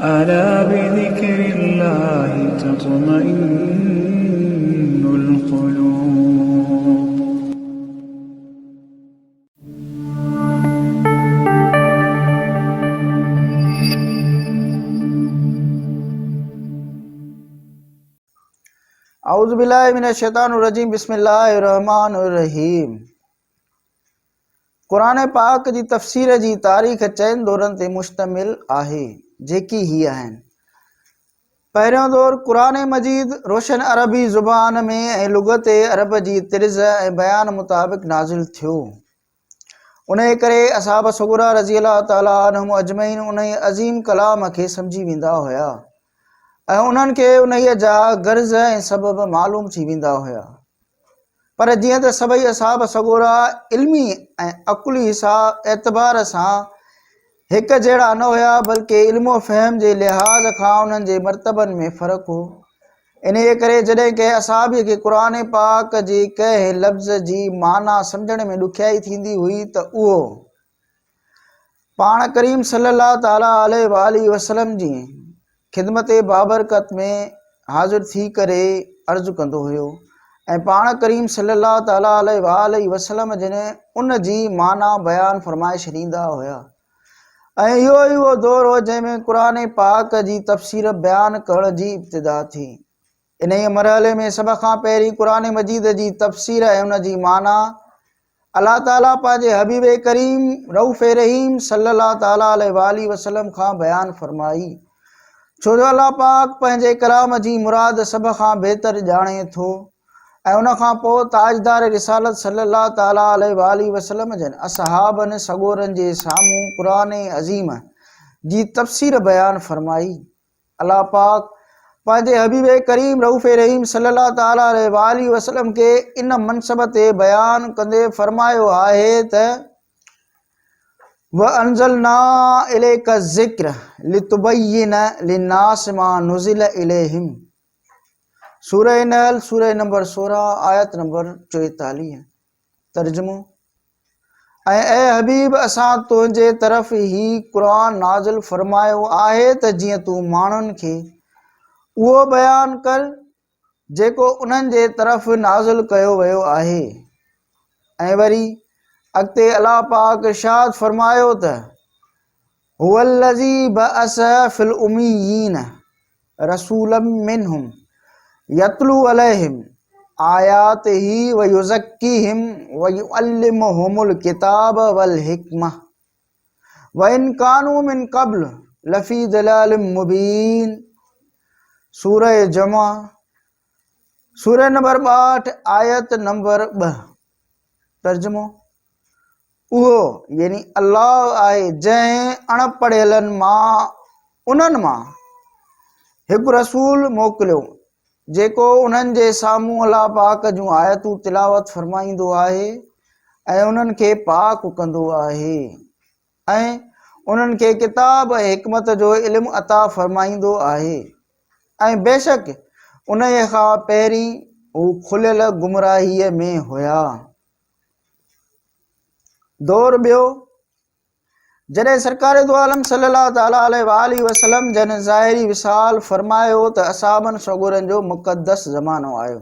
ألا بذكر الله تطمئن القلوب. औज़ु बिल्लाहि मिनश शैतानिर रजीम। बिस्मिल्लाहिर रहमानिर रहीम। क़ुरान पाक जी तफ़सीर जी तारीख़ चइनि दौरनि ते मुश्तमिल आहे, जेकी ही आहिनि। पहिरियों दौर क़ुरान मजीद रोशन अरबी ज़ुबान में ऐं लुग़त अरब जी तर्ज़ ऐं बयान मुताबिक़ नाज़िल थियो। उन करे असहाब सुग़रा रज़ी अल्लाह ताला अन्हुम अजमईन उन अज़ीम कलाम खे सम्झी वेंदा हुया ऐं उन्हनि खे उन्हीअ जा गर्ज़ ऐं सबब मालूम थी वेंदा हुया। पर जीअं त सभई असहाब सगोरा इल्मी ऐं अक़ुली एतबार सां हिक जहिड़ा न हुया, बल्कि इल्मो फ़हम जे लिहाज़ खां उन्हनि जे मर्तबनि में फ़र्क़ु हो। इन करे जॾहिं कंहिं असहाबीअ खे क़ुरान पाक जे कंहिं लफ़्ज़ जी माना सम्झण में ॾुखियाई थींदी हुई त उहो पाण करीम सल्लल्लाहु ताला अलैहि वसल्लम जी ख़िदमत बाबरकत में हाज़िर थी करे अर्ज़ु कंदो हुयो ऐं पाण करीम सल्लल्लाहु ताला अलैहि वसल्लम जिन उन जी माना बयान फरमाए छॾींदा हुया। ऐं इहो ई उहो दौर हो जंहिंमें क़ुरान पाक जी तफ़सीर बयान करण जी इब्तिदा थी। इन ई मरहले में सभ खां पहिरीं क़ुरान मजीद जी तफ़सीर ऐं उन जी माना अल्लाह ताला पंहिंजे हबीब करीम रऊफ़ रहीम सल्लल्लाहु ताला अलैहि वसल्लम खां बयान फरमाई। छो जो अल्लाह पाक पंहिंजे कलाम जी मुराद सभ खां बहितर ॼाणे थो ऐं उन खां पोइ ताजदार रिसालत सल्लल्लाहु ताला अलैहि वसल्लम जन असहाबनि सगोरनि जे साम्हूं क़ुरान अज़ीम जी तफ़सीर बयान फरमाई। अल्लाह पाक पंहिंजे हबीब करीम रऊफ़ रहीम सल्लल्लाहु ताला अलैहि वसल्लम खे इन मनसब ते बयान कंदे फरमायो आहे त वअंज़लना इलैका ज़िक्र लितुबय्यिना लिन्नास मा नुज़िला इलैहिम। सूरह नहल सूरह नंबर 16 आयत नंबर 44। तर्जुमो। ऐं ए हबीब असां तुंहिंजे तरफ़ ही क़ुरान नाज़िल फरमायो आहे त जीअं तूं माण्हुनि खे उहो बयान कर जेको उन्हनि जे तरफ़ नाज़िल कयो वियो आहे। ऐं वरी अॻिते अल्लाह पाक इरशाद फरमायो त हुवल्लज़ी बअस फिल उम्मियीन रसूलन मिनहुम यतलू अलैहिम आयातिही व युज़क्कीहिम व युअल्लिमुहुमुल किताब वल हिकमह व इन कानू मिन क़ब्ल लफ़ी दलालिम मुबीन। सूरह जमा सूरह नंबर 62 आयत नंबर 2। तर्जुमो। उहो यानी अल्लाह आहे जंहिं अणपढ़ियलनि मां उन्हनि मां हिकु रसूल मोकिलियो जेको उन्हनि जे साम्हूं अल्लाह पाक जूं आयतूं तिलावत फरमाईंदो आहे ऐं उन्हनि खे पाक कंदो आहे ऐं उन्हनि खे किताब ऐं हिकमत जो इल्मु अता फरमाईंदो आहे। ऐं बेशक उन खां पहिरीं हू खुलियल गुमराहीअ में हुया। दौर ॿियो जॾहिं सरकार दो आलम सल्लल्लाहु ताला अलैहि वसल्लम जन ज़ाहिरी विसाल फरमायो त असहाबनि सगोरनि जो मुक़द्दस ज़मानो आयो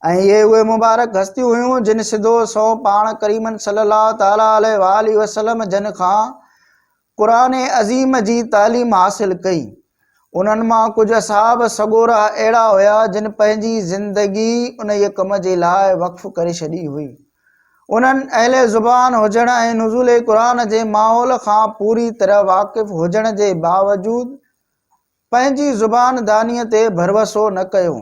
ऐं इहे उहे मुबारक हस्तियूं हुयूं जिन सिधो सौ पाण करीमन सल्लल्लाहु ताला अलैहि वसल्लम जन खां क़ुरान अज़ीम जी तालीम हासिल कई। उन्हनि मां कुझु असहाब सगोरा अहिड़ा हुया जिन पंहिंजी ज़िंदगी उन कम जे लाइ वक़्फ़ करे छॾी हुई। उन्हनि अहले ज़ुबान हुजण ऐं नुज़ूल क़ुरान जे माहौल खां पूरी तरह वाक़िफ़ हुजण जे बावजूद पंहिंजी ज़ुबान दानीअ ते भरवसो न कयो,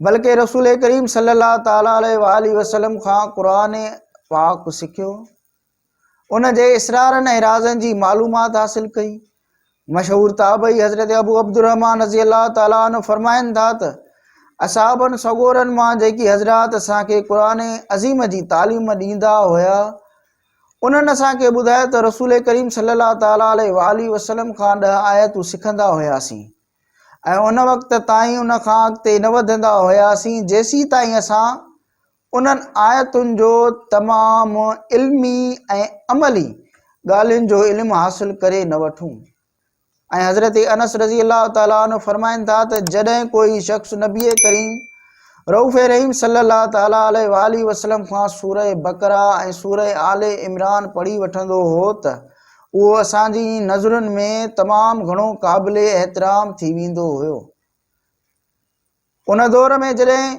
बल्कि रसूल करीम सल्लल्लाहु ताला अलैहि वसल्लम खां क़ुरान पाक सिखियो, उन जे इसरारनि ऐं राज़नि जी मालूमात हासिल कई। मशहूर ताबई हज़रत अबू अब्दुर्रहमान रज़ी अल्लाह ताला अन्हु फरमाइनि था त असहाबनि सगोरनि मां जेकी हज़रात असांखे क़ुरान अज़ीम जी तालीम ॾींदा हुया उन्हनि असांखे ॿुधायो त रसूल करीम सल्लल्लाहु ताला अलैहि वसल्लम खां 10 आयतूं सिखंदा हुयासीं ऐं उन वक़्त ताईं उन खां अॻिते न वधंदा हुयासीं जेसीं ताईं असां उन्हनि आयतुनि जो तमामु इल्मी ऐं अमली ॻाल्हियुनि जो इल्मु हासिल करे न वठूं। ऐं हज़रत अनस रज़ी अल्लाह ताला अन्हु फरमाइनि था त जॾहिं कोई शख़्स नबी करीम रऊफ़ रहीम सल्लल्लाहु ताला अलैहि वसल्लम खां सूरह बकरा ऐं सूरह आले इमरान पढ़ी वठंदो हो त उहो असांजी नज़रुनि में तमामु घणो क़ाबिल एहतराम थी वेंदो हुयो। उन दौर में जॾहिं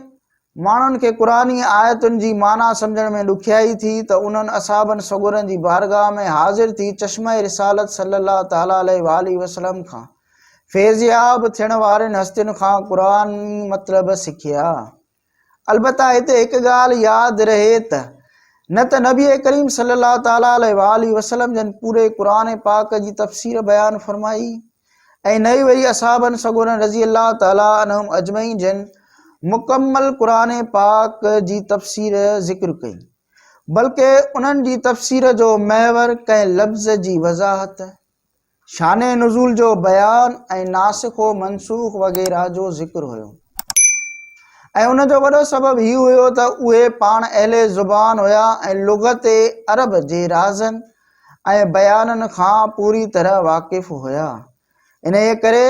माण्हुनि खे क़ुरानी आयतुनि जी माना सम्झण में ॾुखियाई थी त उन्हनि असाबनि सगुरनि जी बारगाह में हाज़िर थी चश्मा रिसालत सल्लल्लाहु ताला अलैहि वसल्लम खां फैज़याब थियण वारनि हस्तियुनि खां क़ुरानी मतिलब सिखिया। अलबत्ता हिते हिकु ॻाल्हि यादि रहे त न त नबी करीम सल्लल्लाहु ताला अलैहि वसल्लम जन पूरे क़ुरान पाक जी तफ़सीर बयानु फरमाई ऐं न ई वरी असाबनि सगुरनि रज़ी अल्लाह ताला अन्हुम अजमईन जन मुकम्मल क़ुरान पाक जी तफ़सीर ज़िक्र कई, बल्कि उन्हनि जी तफ़सीर जो महवर कंहिं लफ़्ज़ जी वज़ाहत, शान नुज़ूल जो बयान ऐं नासिख़ व मनसूख़ वग़ैरह जो ज़िक्र हुयो। ऐं उन जो वॾो सबबु हीउ हुयो त उहे पाण अहले ज़ुबान हुया ऐं लुग़त अरब जे राज़नि ऐं बयाननि खां पूरी तरह वाक़िफ़ हुया। इन करे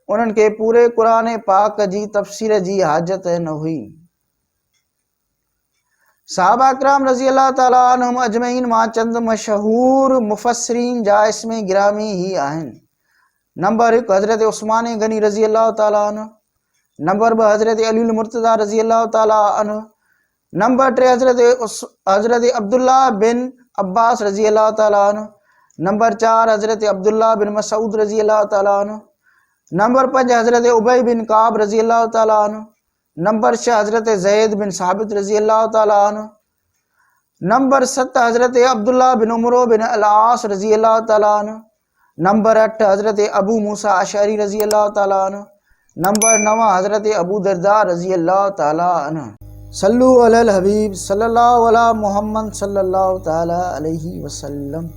उन्हनि खे पूरे क़ुरान पाक जी तफ़सीर जी हाजत न हुई। सहाबा किराम रज़ी अल्लाह ताला अन्हुम अजमईन मां चंद मशहूर मुफ़स्सिरीन जा इसमें गिरामी ही आहिनि। नंबर 1 हज़रत उस्मान गनी रज़ी अल्लाह ताला अन्हु, नंबर 2 हज़रत अली मुर्तज़ा रज़ी अल्लाह ताला अन्हु, नंबर 3 हज़रत अब्दुल्ला बिन अब्बास रज़ी अल्लाह ताला अन्हु, नंबर 4 हज़रत अब्दुल्ला बिन मसूद रज़ी अल्लाह ताला अन्हु, नंबर 5 हज़रत उबई बिन काब रज़ी अल्लाह ताला अन्हु, नंबर 6 हज़रत ज़ैद बिन साबित रज़ी अल्लाह ताला अन्हु, नंबर 7 हज़रत अब्दुल्ला बिन उमरो बिन अल-आस रज़ी अल्लाह ताला अन्हु, नंबर 8 हज़रत अबू मूसा अशअरी रज़ी अल्लाह ताला अन्हु, नंबर 9 हज़रत अबू दरदा रज़ी अल्लाह ताला अन्हु। सल्लु अलल हबीब सल्लल्लाहु अला मुहम्मद सल्लल्लाहु ताला अलैहि वसल्लम।